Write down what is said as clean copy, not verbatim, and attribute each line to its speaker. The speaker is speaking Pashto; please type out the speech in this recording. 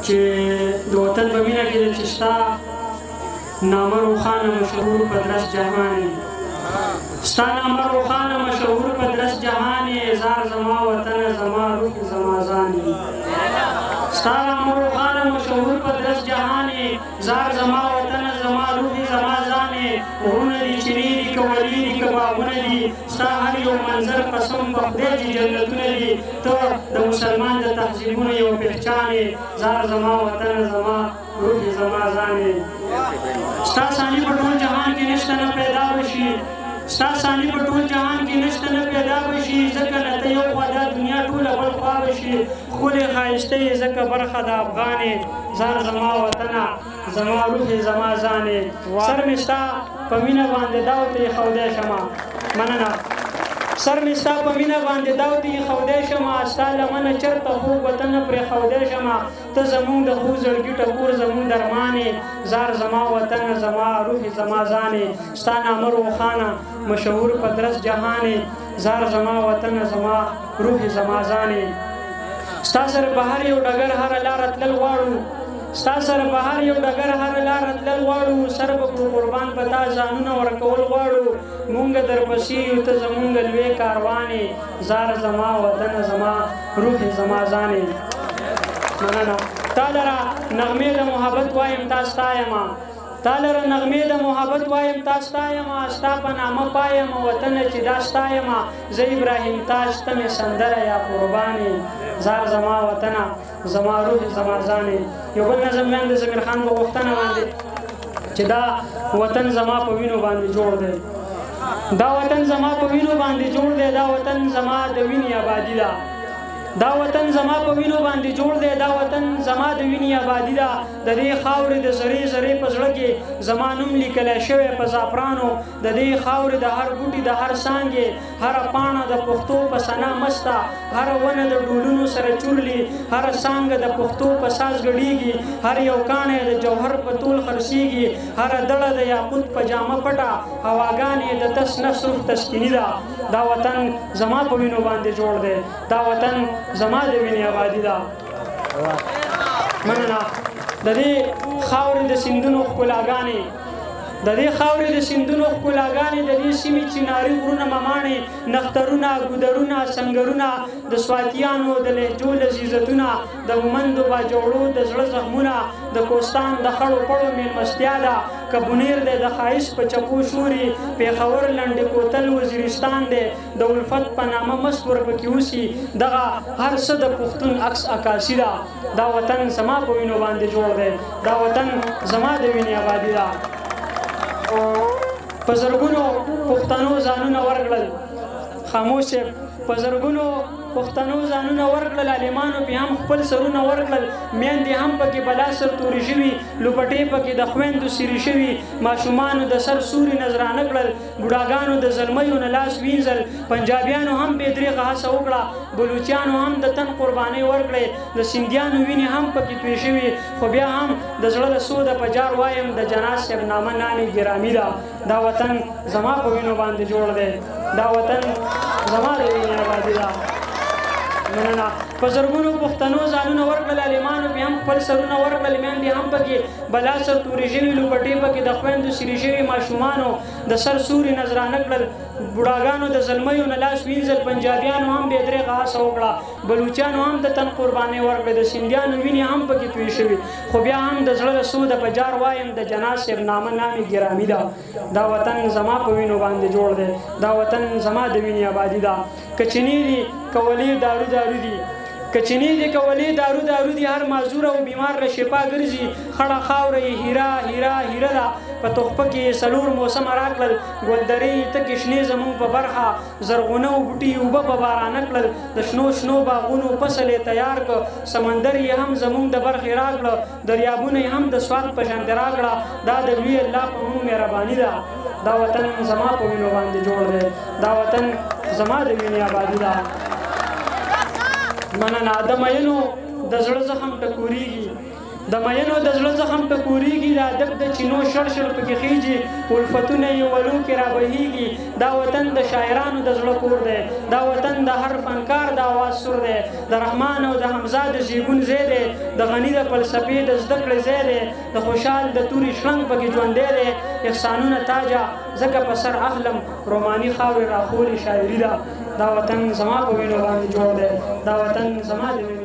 Speaker 1: چې د وطن په مینه کې چې ستا نامه روښانه مشهور په درس جهان ستا نامه روښانه مشهور په درس جهان زار زما وطن زما روح زما ځان ستا نامه روښانه مشهور په درس جهان زار زما وطن زما روح زما ځان غرونه دي چینې دي که ولي دي که باغونه دي ستا هر یو منظر قسم په خدای چې جنتونه دي ته د مسلمان د تهذیبونو یو پهچان زار زما وطن زما روح زما ځان ستا ثاني په ټول جهان کې نشته نه پیدا بشي ستا ثاني په ټول جهان کې نشته نه پیدا بشي ځکه نه ته یو خوا دا دنیا ټوله بل خوا بشي ښکلې ښایسته یې ځکه برخه د افغان زار زما وطنه زما روح زما ځان سر مې ستا په مینه باندې دا ورته ایښودی شمه مننه سر مې ستا په مینه باندې دا ورته ایښودی شمه ستا لمنه چېرته خوږ وطن پرېښودی شمه ته زمونږ د خوږ زړګي ټکور زمونږ درمان زار زما وطن زما روح زما ځان ستا نامه روښانه مشهور په درس جهان زار زما وطن زما روح زما ځان ستا سره په هر یو ډګر هره لاره تلل غواړو ستا سره په هر یو ډګر هره لاره تلل غواړو سر به کړو قربان په تا ځانونه ورکول غواړو مونږ درپسې یو ته زمونږ لوی کاروان زار زما وطن زما روح زما ځان مننه تا لره نغمې د محبت وایم تا ستایمه تا لره نغمې د محبت وایم تا ستایمه ستا په نامه پایم وطنه چې دا ستایمه زه ابراهیم تاج ته مې سندره یا قربانې زار زما وطنه زما روح زما ځان یو بل نظم ویم د ضمیر خان په غوښتنه باندې چې دا وطن زما په وینو باندې جوړ دی دا وطن زما په وینو باندې جوړ دی دا وطن زما د وینې آبادي ده دا وطن زما په وینو باندې جوړ دی دا وطن زما د وینې آبادي ده د دې خاورې د ذرې ذرې په زړه کې زما نوم لیکلی شوی په زعفرانو د دې خاورې د هر بوټي د هر څانګې هره پاڼه د پښتو په ثنا مسته هره ونه د ډولونو سره چورلي هره څانګه د پښتو په ساز ګډېږي هر یو کاڼی د جوهر په تول خرڅېږي هره دړه د یاقوت په جامه پټه هواګانې د تس نفس روح تسکیني ده دا وطن زما په وینو باندې جوړ دی دا وطن زما د وینې آبادي ده مننه د دې خاورې د سیندونو ښکلاګانې د دې خاورې د سیندونو ښکلاګانې د دې سیمې چناري غرونه مماڼې نخترونه ګودرونه سنګرونه د سواتیانو د لهجو لذیذتونه د مومندو باجوړو د زړه زخمونه د کوستان د خړو پړو میلمستیا ده که بونیر دی د ښایست په چپو شوري پېښور لنډې کوتل وزیرستان دی د الفت په نامه مست ورپکې اوسي دغه هر څه د پښتون عکس عکاسي ده دا وطن زما په وینو باندې جوړ دی دا وطن زما د وینې آبادي ده په زرګونو پښتنو ځانونه ورکړل خاموش په زرګونو پښتنو ځانونه ورکړل عالمانو پې هم خپل سرونه ورکړل میندې هم پکې بلا سر تورې شوي لوپټې پکې د خویندو سیرې شوي ماشومانو د سر سوري نذرانه کړل بوډاګانو د زلمیو نه لاس وینځل پنجابیانو هم بې درېغه هڅه وکړه بلوچیانو هم د تن قربانۍ ورکړې د سیندیانو وینې هم پکې توی شوي خو بیا هم د زړه له سوده په جار وایم د جناز صاحب نامه نامې ګرامي ده دا وطن زما په وینو باندې جوړ دی دا وطن زما د وینې آبادي ده مننه په زرګونو پښتنو ځانونه ورکړل عالمانو پې هم خپل سرونه ورکړل میندې هم پکې بلا سر تورې شوي لوپټې پکې د خویندو سیرې شوي ماشومانو د سر سوري نذرانه کړل بوډاګانو د زلمیو نه لاس وینځل پنجابیانو هم بې درېغه هڅه وکړه بلوچیانو هم د تن قربانۍ ورکړې د سیندیانو وینې هم پکې توی شوي خو بیا هم د زړه له سوده په جار وایم د جناز صاحب نامه نامې ګرامي ده دا وطن زما په وینو باندې جوړ دی دا وطن زما د وینې آبادي ده که چینی دي که ولي دارو دارو دي که چینی دي که ولي دارو دارو دي هر معذور او بیمار له شفا ګرځي خړه خاوره یې هیره هیره هیره ده په تحفه کې څلور موسمه راکړل ګلدرې تکې شنې زموږ په برخه زرغونه بوټي اوبه په بارانه کړل د شنو شنو باغونو فصل یې تیار کړ سمندر یې هم زموږ د برخې راکړه دریابونه یې هم د سوات په شانتې راکړه دا د لوی الله په موږ مهرباني ده دا وطن زما په وینو باندې جوړ دی دا وطن زما د وینې آبادي ده مننه د مینو د زړه زخم ټکورېږي د مینو د زړه زخم ټکورېږي د ادب د چینو شړشړ پکې خیږي الفتونه یې ولو کې رابهیږي دا وطن د شاعرانو د زړه کور دی دا وطن د هر فنکار د اواز سور دی د رحمان او د حمزه د زیږون ځای دی د غني د فلسفې د زده کړې ځای دی د خوشحال د توري شړنګ پکې ژوندی دی احسانونه تاجه ځکه په سر اخلم روماني خاورې راخولې شاعري ده دا وطن زما په وینو باندې جوړ دی دا وطن زما د